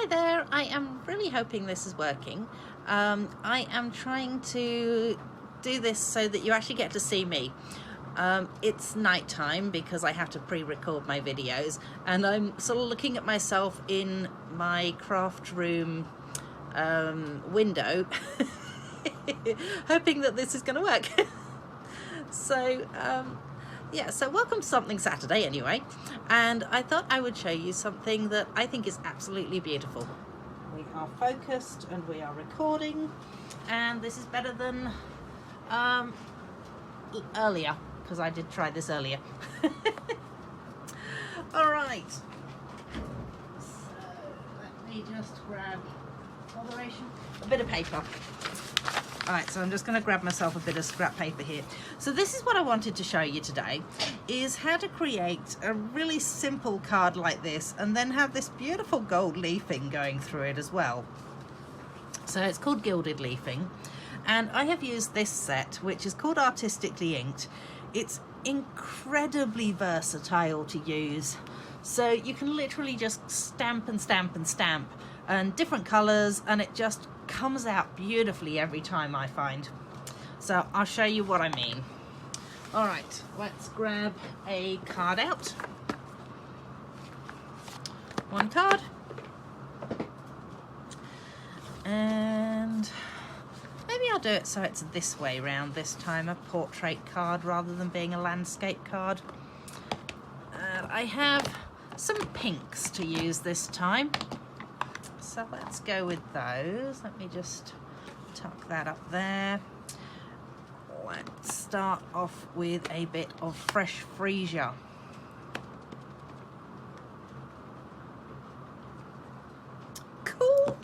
Hi there, I am really hoping this is working. I am trying to do this so that you actually get to see me. It's nighttime because I have to pre-record my videos, and I'm sort of looking at myself in my craft room window hoping that this is going to work. So yeah, so welcome to Something Saturday anyway, and I thought I would show you something that I think is absolutely beautiful. We are focused and we are recording, and this is better than earlier, because I did try this earlier. All right, so let me just grab moderation, a bit of paper. All right, so I'm just going to grab myself a bit of scrap paper here. So this is what I wanted to show you today, is how to create a really simple card like this and then have this beautiful gold leafing going through it as well. So it's called Gilded leafing, and I have used this set, which is called Artistically Inked. It's incredibly versatile to use. So you can literally just stamp and stamp and stamp, and different colors, and it just comes out beautifully every time, I find. So I'll show you what I mean. All right, let's grab a card out. One card. And maybe I'll do it so it's this way round this time, a portrait card rather than being a landscape card. I have some pinks to use this time. So let's go with those. Let me just tuck that up there. Let's start off with a bit of fresh freesia. Cool.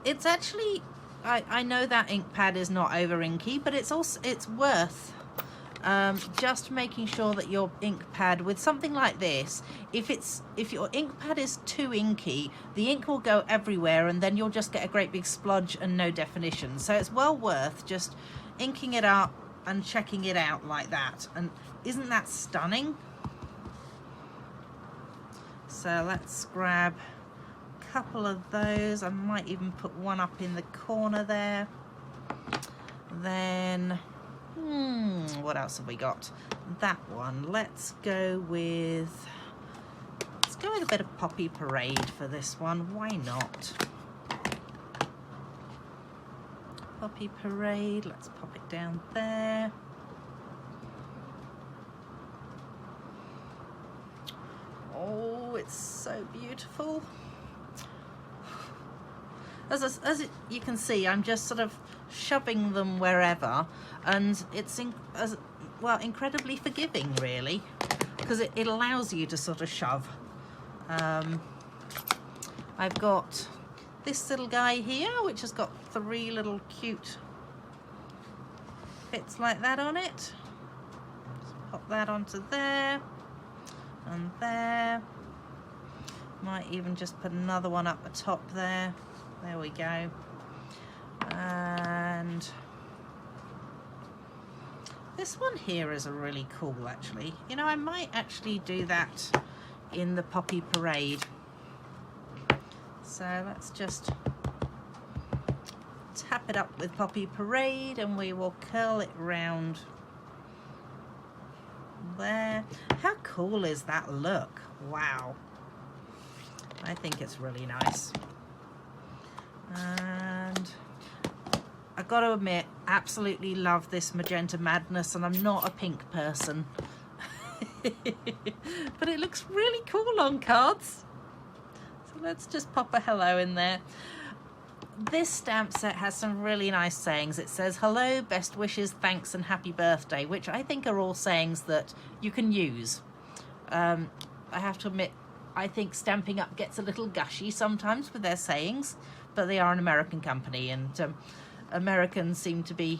It's actually, I know that ink pad is not over inky, but it's worth just making sure that your ink pad, with something like this, if your ink pad is too inky, the ink will go everywhere and then you'll just get a great big splodge and no definition. So it's well worth just inking it up and checking it out like that. And isn't that stunning? So let's grab a couple of those. I might even put one up in the corner there. Then what else have we got? That one. Let's go with a bit of Poppy Parade for this one. Why not? Poppy Parade. Let's pop it down there. Oh, it's so beautiful. As you can see, I'm just sort of shoving them wherever, and it's incredibly forgiving, really, because it allows you to sort of shove. I've got this little guy here, which has got 3 little cute bits like that on it. Just pop that onto there and there. Might even just put another one up the top there. There we go. And this one here is a really cool, actually. You know, I might actually do that in the Poppy Parade. So let's just tap it up with Poppy Parade and we will curl it round there. How cool is that look? Wow. I think it's really nice. And I've got to admit, absolutely love this Magenta Madness, and I'm not a pink person. But it looks really cool on cards. So let's just pop a hello in there. This stamp set has some really nice sayings. It says, hello, best wishes, thanks, and happy birthday, which I think are all sayings that you can use. I have to admit, I think Stampin' Up gets a little gushy sometimes with their sayings, but they are an American company, and Americans seem to be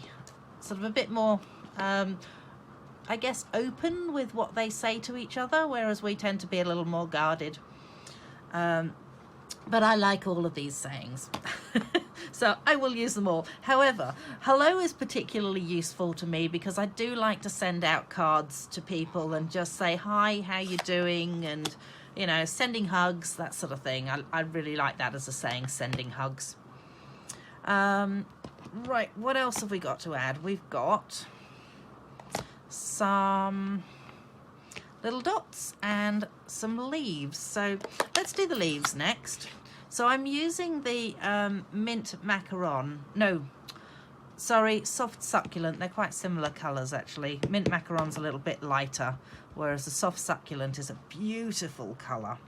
sort of a bit more, I guess, open with what they say to each other, whereas we tend to be a little more guarded. But I like all of these sayings. So I will use them all. However, hello is particularly useful to me because I do like to send out cards to people and just say, hi, how you doing? And you know, sending hugs, that sort of thing. I really like that as a saying, sending hugs. Right, what else have we got to add? We've got some little dots and some leaves. So let's do the leaves next. So I'm using the mint macaron. No, sorry, soft succulent. They're quite similar colours actually. Mint macaron's a little bit lighter, whereas the soft succulent is a beautiful colour.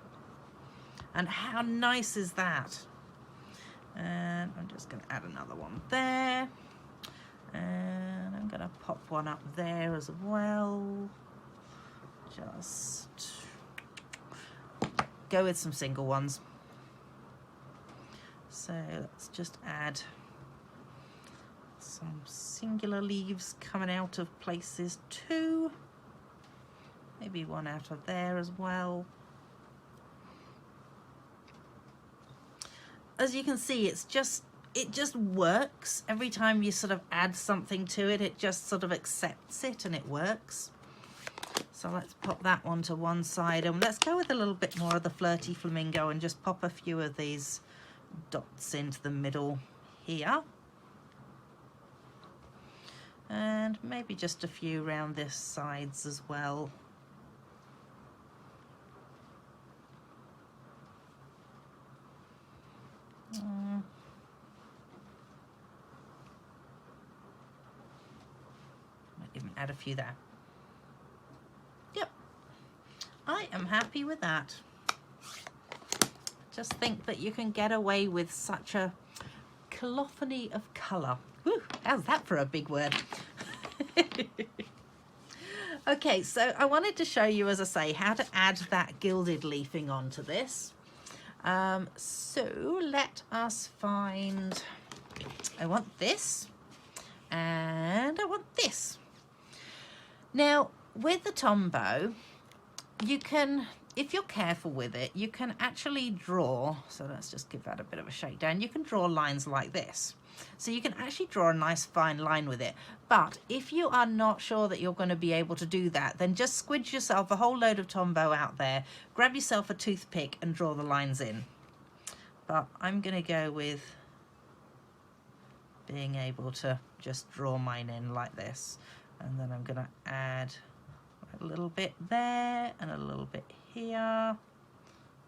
And how nice is that? And I'm just going to add another one there. And I'm going to pop one up there as well. Just go with some single ones. So let's just add some singular leaves coming out of places too. Maybe one out of there as well. As you can see, it just works. Every time you sort of add something to it, it just sort of accepts it and it works. So let's pop that one to one side, and let's go with a little bit more of the flirty flamingo and just pop a few of these dots into the middle here. And maybe just a few around this sides as well. Might even add a few there. Yep, I am happy with that. Just think that you can get away with such a cacophony of colour. Woo, how's that for a big word? Okay, so I wanted to show you, as I say, how to add that gilded leafing onto this. So let us find, I want this and I want this. Now with the Tombow, you can, if you're careful with it, you can actually draw, so let's just give that a bit of a shakedown. You can draw lines like this. So you can actually draw a nice fine line with it. But if you are not sure that you're going to be able to do that, then just squidge yourself a whole load of Tombow out there, grab yourself a toothpick and draw the lines in. But I'm going to go with being able to just draw mine in like this. And then I'm going to add a little bit there and a little bit here,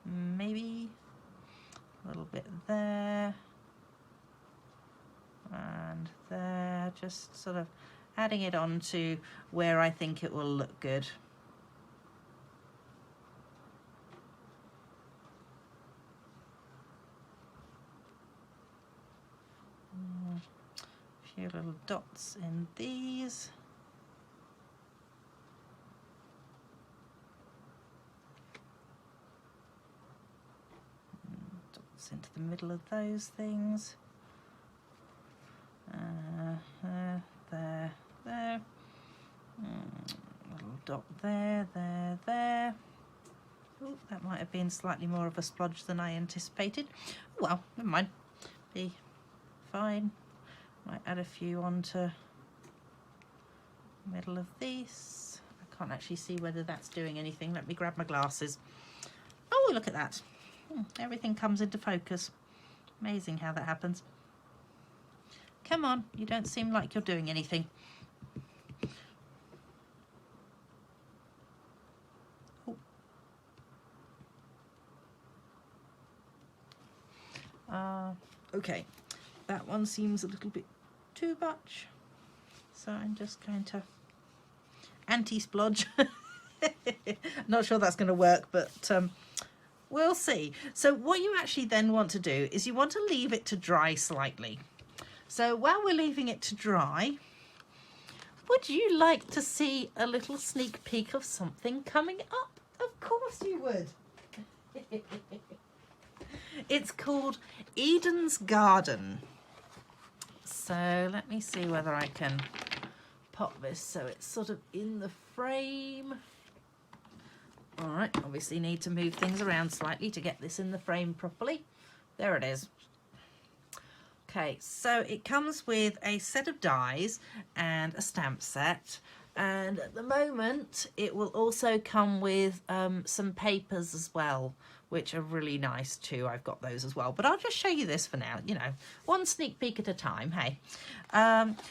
maybe a little bit there and there, just sort of adding it on to where I think it will look good. A few little dots in these. Dots into the middle of those things. There. Little dot there. Oh, that might have been slightly more of a splodge than I anticipated. Well, never mind. Be fine. Might add a few onto the middle of these. I can't actually see whether that's doing anything. Let me grab my glasses. Oh, look at that. Everything comes into focus. Amazing how that happens. Come on, you don't seem like you're doing anything. Oh. Okay, that one seems a little bit too much, so I'm just going to anti-splodge. Not sure that's going to work, but we'll see. So what you actually then want to do is you want to leave it to dry slightly. So while we're leaving it to dry, would you like to see a little sneak peek of something coming up? Of course you would. It's called Eden's Garden. So let me see whether I can pop this so it's sort of in the frame. All right, obviously need to move things around slightly to get this in the frame properly. There it is. Okay, so it comes with a set of dies and a stamp set. And at the moment it will also come with some papers as well, which are really nice too. I've got those as well, but I'll just show you this for now, you know, one sneak peek at a time. Hey,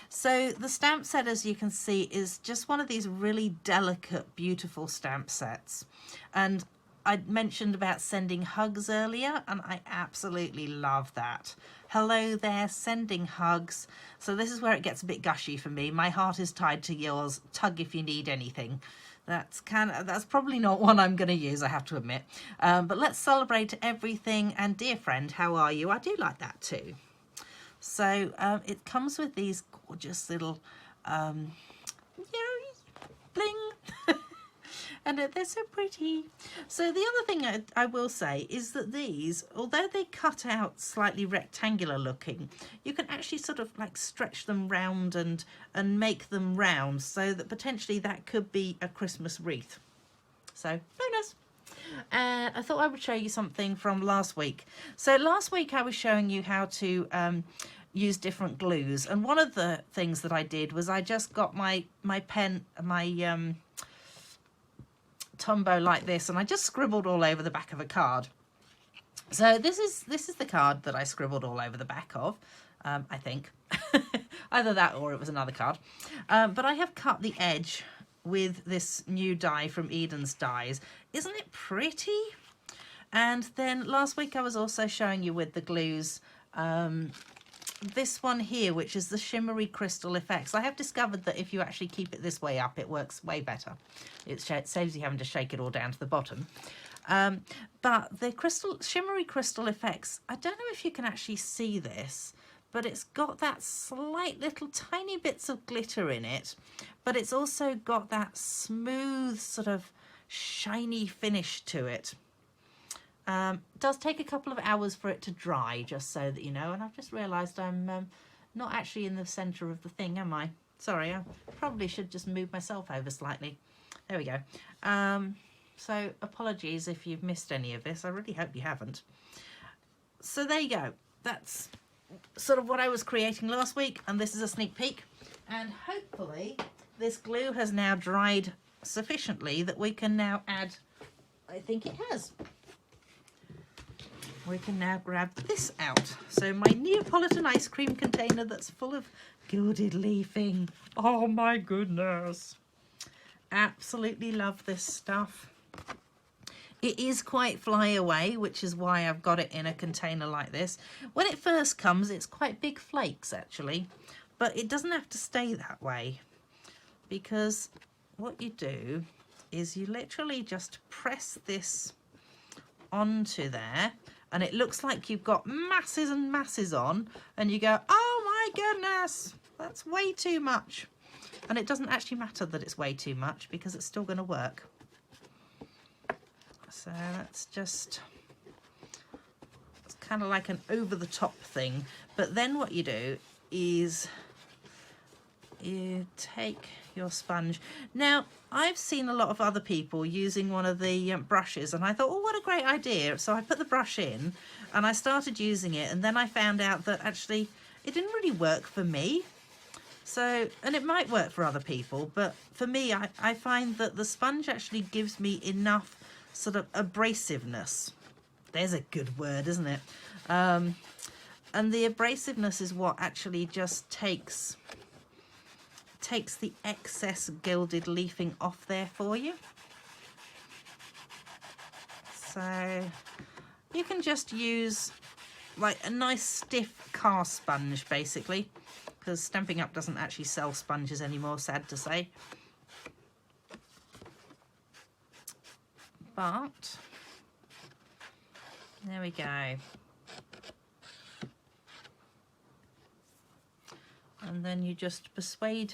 so the stamp set, as you can see, is just one of these really delicate, beautiful stamp sets. And I mentioned about sending hugs earlier, and I absolutely love that. Hello there, sending hugs. So this is where it gets a bit gushy for me. My heart is tied to yours. Tug if you need anything. That's probably not one I'm going to use, I have to admit. But let's celebrate everything. And dear friend, how are you? I do like that too. So it comes with these gorgeous little bling. And they're so pretty. So the other thing I will say is that these, although they cut out slightly rectangular looking, you can actually sort of like stretch them round and make them round, so that potentially that could be a Christmas wreath. So bonus. And I thought I would show you something from last week. So last week I was showing you how to use different glues, and one of the things that I did was I just got my pen, my Tombow like this, and I just scribbled all over the back of a card. So this is the card that I scribbled all over the back of, I think. Either that or it was another card. But I have cut the edge with this new die from Eden's Dies. Isn't it pretty? And then last week I was also showing you with the glues this one here, which is the Shimmery Crystal Effects. I have discovered that if you actually keep it this way up, it works way better. It saves you having to shake it all down to the bottom. But the Shimmery Crystal Effects, I don't know if you can actually see this, but it's got that slight little tiny bits of glitter in it, but it's also got that smooth sort of shiny finish to it. It does take a couple of hours for it to dry, just so that you know, and I've just realised I'm not actually in the centre of the thing, am I? Sorry, I probably should just move myself over slightly. There we go. So apologies if you've missed any of this. I really hope you haven't. So there you go. That's sort of what I was creating last week, and this is a sneak peek. And hopefully this glue has now dried sufficiently that we can now add, I think it has. We can now grab this out. So my Neapolitan ice cream container that's full of gilded leafing. Oh my goodness. Absolutely love this stuff. It is quite fly away, which is why I've got it in a container like this. When it first comes, it's quite big flakes actually, but it doesn't have to stay that way, because what you do is you literally just press this onto there, and it looks like you've got masses and masses on, and you go, oh my goodness, that's way too much. And it doesn't actually matter that it's way too much, because it's still going to work. So that's just, it's kind of like an over-the-top thing. But then what you do is you take your sponge. Now, I've seen a lot of other people using one of the brushes, and I thought, oh, what a great idea. So I put the brush in and I started using it, and then I found out that actually it didn't really work for me. So, and it might work for other people, but for me, I find that the sponge actually gives me enough sort of abrasiveness. There's a good word, isn't it? And the abrasiveness is what actually just takes the excess gilded leafing off there for you. So you can just use like a nice stiff car sponge basically, because Stampin' Up doesn't actually sell sponges anymore, sad to say. But there we go. And then you just persuade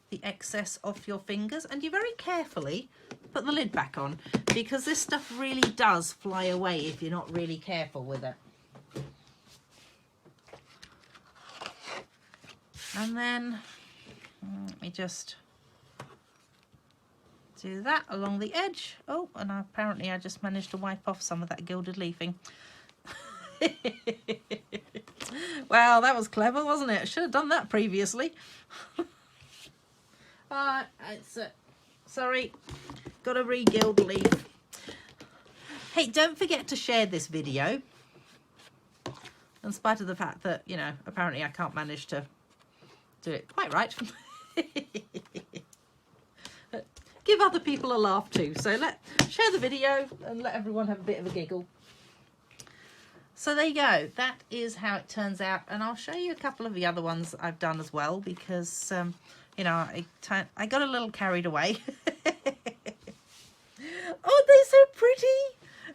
the excess off your fingers, and you very carefully put the lid back on, because this stuff really does fly away if you're not really careful with it. And then let me just do that along the edge. Oh, and apparently I just managed to wipe off some of that gilded leafing. Well, that was clever, wasn't it? I should have done that previously. It's sorry, got to re-gild the leaf. Hey, don't forget to share this video, in spite of the fact that, you know, apparently I can't manage to do it quite right. Give other people a laugh too. So share the video and let everyone have a bit of a giggle. So there you go. That is how it turns out. And I'll show you a couple of the other ones I've done as well, because, you know, I got a little carried away. Oh, they're so pretty.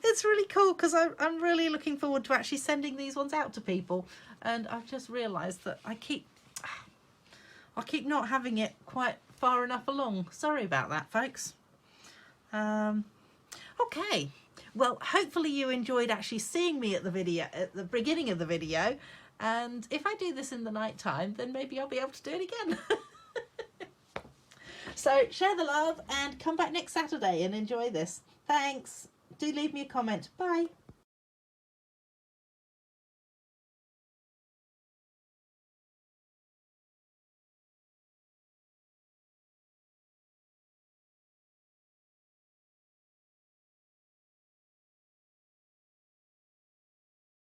It's really cool, because I'm really looking forward to actually sending these ones out to people. And I've just realised that I keep not having it quite far enough along. Sorry about that, folks. Okay. Well, hopefully you enjoyed actually seeing me at the beginning of the video. And if I do this in the night time, then maybe I'll be able to do it again. So share the love and come back next Saturday and enjoy this. Thanks. Do leave me a comment. Bye.